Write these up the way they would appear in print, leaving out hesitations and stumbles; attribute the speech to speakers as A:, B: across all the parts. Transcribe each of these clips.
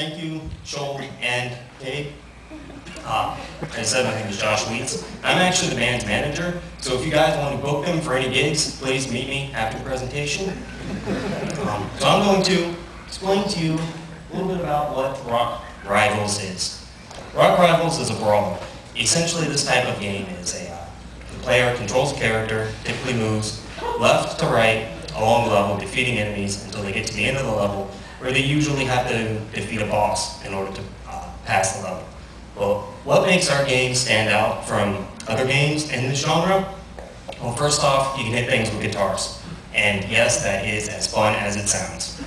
A: thank you, Joel and Kate. As I said, my name is Josh Weits. I'm actually the band's manager, so if you guys want to book them for any gigs, please meet me after the presentation. So I'm going to explain to you a little bit about what Rock Rivals is. Rock Rivals is a brawl. Essentially, this type of game is the player controls a character, typically moves left to right along the level, defeating enemies until they get to the end of the level, where they usually have to defeat a boss in order to pass the level. Well, what makes our game stand out from other games in this genre? Well, first off, you can hit things with guitars. And yes, that is as fun as it sounds.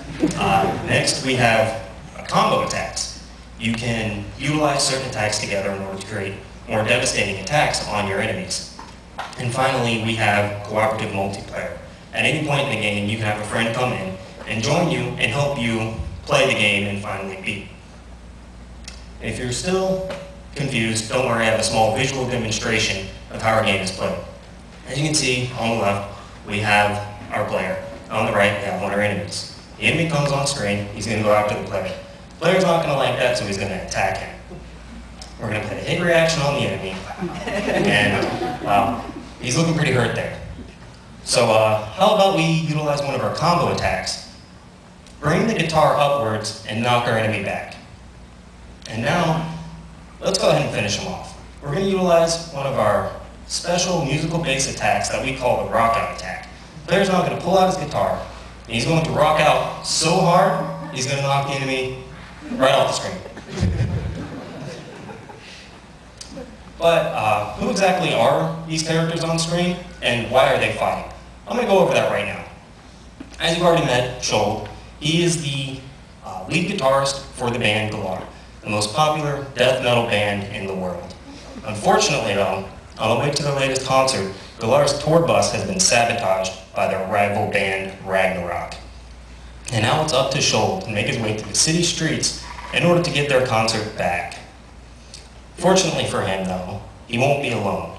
A: Next, we have combo attacks. You can utilize certain attacks together in order to create more devastating attacks on your enemies. And finally, we have cooperative multiplayer. At any point in the game, you can have a friend come in and join you and help you play the game and finally beat. If you're still confused, don't worry, I have a small visual demonstration of how our game is played. As you can see, on the left, we have our player. On the right, we have one of our enemies. The enemy comes on screen, he's going to go after the player. The player's not going to like that, so he's going to attack him. We're going to put a hit reaction on the enemy, and he's looking pretty hurt there. So how about we utilize one of our combo attacks, bring the guitar upwards, and knock our enemy back. And now, let's go ahead and finish him off. We're going to utilize one of our special musical bass attacks that we call the rock out attack. The player's now going to pull out his guitar, and he's going to rock out so hard, he's going to knock the enemy right off the screen. But who exactly are these characters on screen, and why are they fighting? I'm going to go over that right now. As you've already met, Joel, he is the lead guitarist for the band Galar, the most popular death metal band in the world. Unfortunately, though, on the way to their latest concert, Galar's tour bus has been sabotaged by their rival band Ragnarok. And now it's up to Joel to make his way through the city streets in order to get their concert back. Fortunately for him, though, he won't be alone.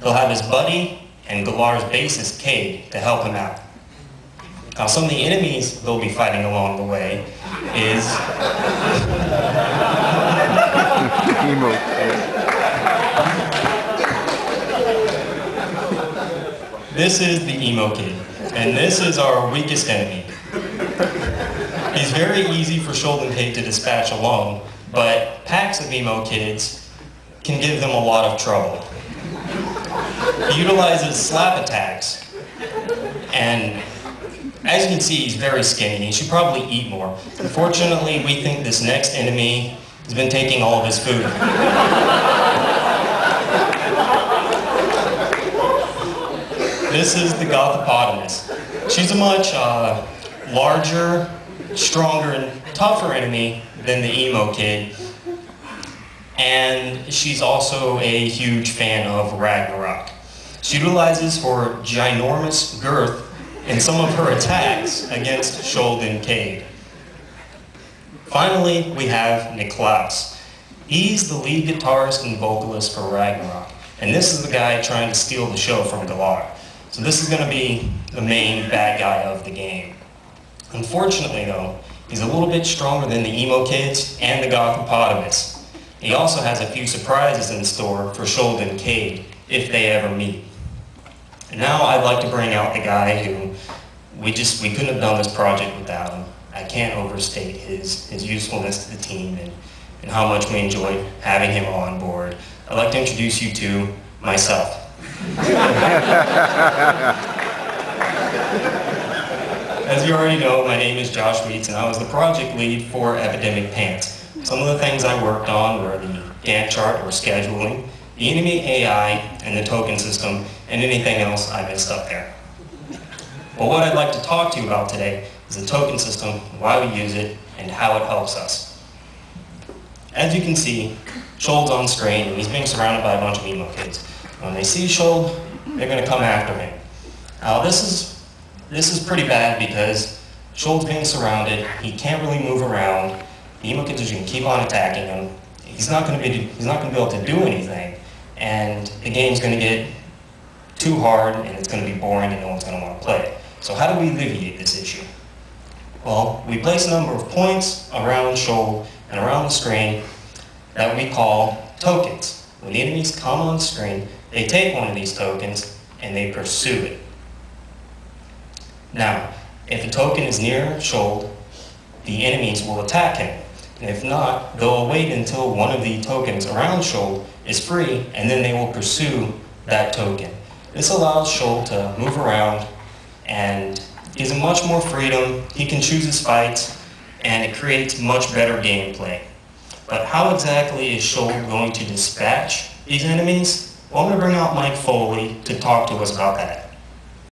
A: He'll have his buddy and Galar's bassist, Cade, to help him out. Now, some of the enemies they'll be fighting along the way is... This is the emo kid, and this is our weakest enemy. He's very easy for Joel and Cade to dispatch alone, but packs of emo kids can give them a lot of trouble. He utilizes slap attacks, and as you can see, he's very skinny. He should probably eat more. Unfortunately, we think this next enemy has been taking all of his food. This is the Gothopotamus. She's a much larger, stronger, and tougher enemy than the emo kid. And she's also a huge fan of Ragnarok. She utilizes her ginormous girth in some of her attacks against Joel and Cade. Finally, we have Niklaus. He's the lead guitarist and vocalist for Ragnarok, and this is the guy trying to steal the show from Galar. So this is going to be the main bad guy of the game. Unfortunately, though, he's a little bit stronger than the emo kids and the Gothopotamus. He also has a few surprises in store for Joel and Cade if they ever meet. And now I'd like to bring out the guy who we couldn't have done this project without him. I can't overstate his usefulness to the team and how much we enjoyed having him on board. I'd like to introduce you to myself. As you already know, my name is Josh Weits, and I was the project lead for Epidemic Pants. Some of the things I worked on were the Gantt chart or scheduling, the enemy AI, and the token system, and anything else I missed up there. But what I'd like to talk to you about today is the token system, why we use it, and how it helps us. As you can see, Joel's on screen, and he's being surrounded by a bunch of emo kids. When they see Joel, they're going to come after him. Now this is pretty bad because Joel's being surrounded, he can't really move around, the emo kids are going to keep on attacking him, he's not going to be able to do anything, and the game's going to get too hard and it's going to be boring and no one's going to want to play it. So how do we alleviate this issue? Well, we place a number of points around Shoal and around the screen that we call tokens. When the enemies come on the screen, they take one of these tokens and they pursue it. Now, if a token is near Shoal, the enemies will attack him. And if not, they'll wait until one of the tokens around Shoal is free, and then they will pursue that token. This allows Shoal to move around and gives him much more freedom. He can choose his fights, and it creates much better gameplay. But how exactly is Shoal going to dispatch these enemies? Well, I'm going to bring out Mike Foley to talk to us about that.